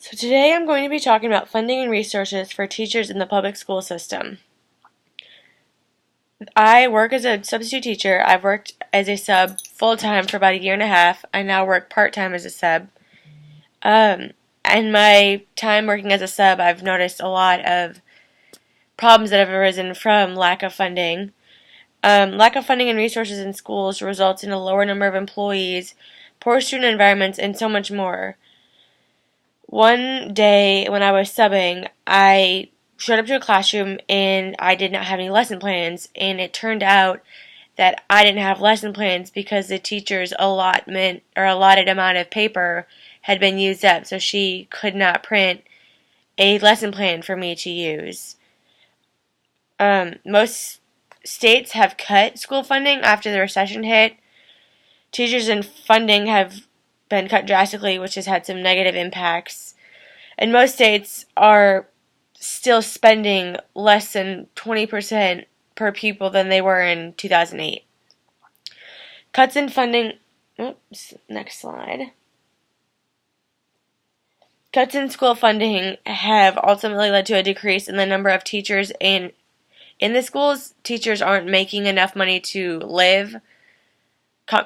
So today I'm going to be talking about funding and resources for teachers in the public school system. I work as a substitute teacher. I've worked as a sub full-time for about a year and a half. I now work part-time as a sub. In my time working as a sub, I've noticed a lot of problems that have arisen from lack of funding. Lack of funding and resources in schools results in a lower number of employees, poor student environments, and so much more. One day when I was subbing, I showed up to a classroom and I did not have any lesson plans, and it turned out that I didn't have lesson plans because the teacher's allotment or allotted amount of paper had been used up, so she could not print a lesson plan for me to use. Most states have cut school funding after the recession hit. Teachers and funding have been cut drastically, which has had some negative impacts. And most states are still spending less than 20% per pupil than they were in 2008. Cuts in funding. Next slide. Cuts in school funding have ultimately led to a decrease in the number of teachers in the schools. Teachers aren't making enough money to live,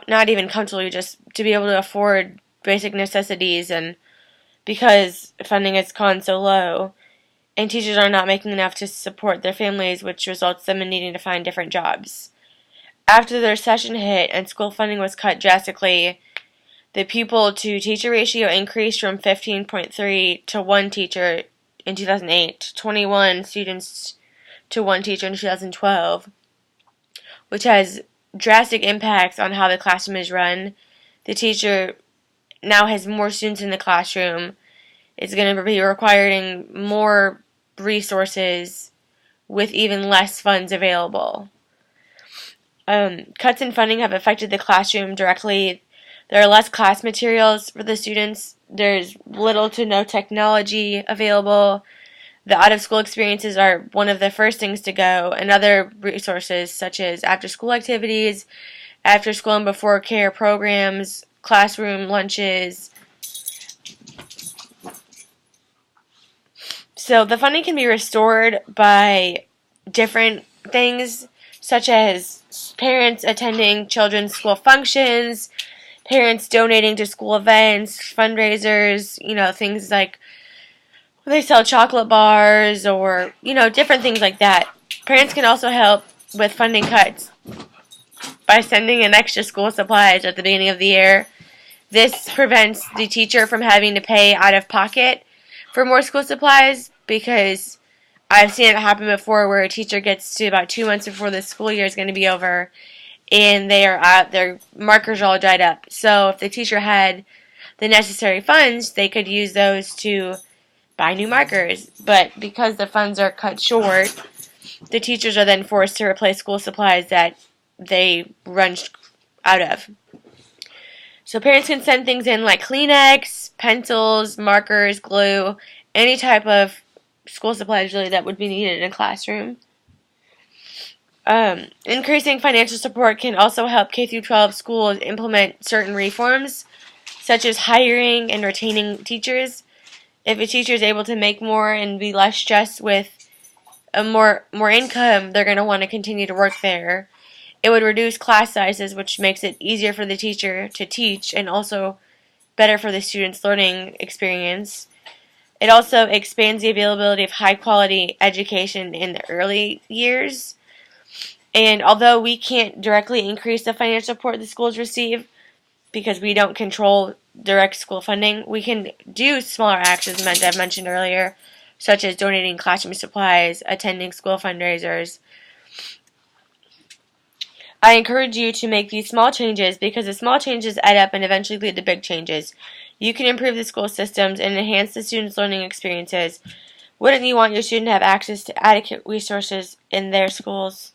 not even comfortably, just to be able to afford basic necessities, and because funding has gone so low, and teachers are not making enough to support their families, which results them in needing to find different jobs. After the recession hit and school funding was cut drastically, the pupil to teacher ratio increased from 15.3 to 1 teacher in 2008 to 21 students to 1 teacher in 2012, which has drastic impacts on how the classroom is run. The teacher now has more students in the classroom. It's going to be requiring more resources with even less funds available. Cuts in funding have affected the classroom directly. There are less class materials for the students. There's little to no technology available. The out-of-school experiences are one of the first things to go, and other resources such as after-school activities, after-school and before-care programs, classroom lunches. So the funding can be restored by different things, such as parents attending children's school functions, parents donating to school events, fundraisers, things like they sell chocolate bars or, different things like that. Parents can also help with funding cuts by sending in extra school supplies at the beginning of the year. This prevents the teacher from having to pay out of pocket for more school supplies, because I've seen it happen before where a teacher gets to about 2 months before the school year is going to be over and they are out, their markers are all dried up. So if the teacher had the necessary funds, they could use those to buy new markers. But because the funds are cut short, the teachers are then forced to replace school supplies that they run out of. So parents can send things in like Kleenex, pencils, markers, glue, any type of school supplies really that would be needed in a classroom. Increasing financial support can also help K-12 schools implement certain reforms, such as hiring and retaining teachers. If a teacher is able to make more and be less stressed with a more income, they're going to want to continue to work there. It would reduce class sizes, which makes it easier for the teacher to teach and also better for the student's learning experience. It also expands the availability of high-quality education in the early years. And although we can't directly increase the financial support the schools receive because we don't control direct school funding, we can do smaller actions, as I've mentioned earlier, such as donating classroom supplies, attending school fundraisers. I encourage you to make these small changes because the small changes add up and eventually lead to big changes. You can improve the school systems and enhance the students' learning experiences. Wouldn't you want your student to have access to adequate resources in their schools?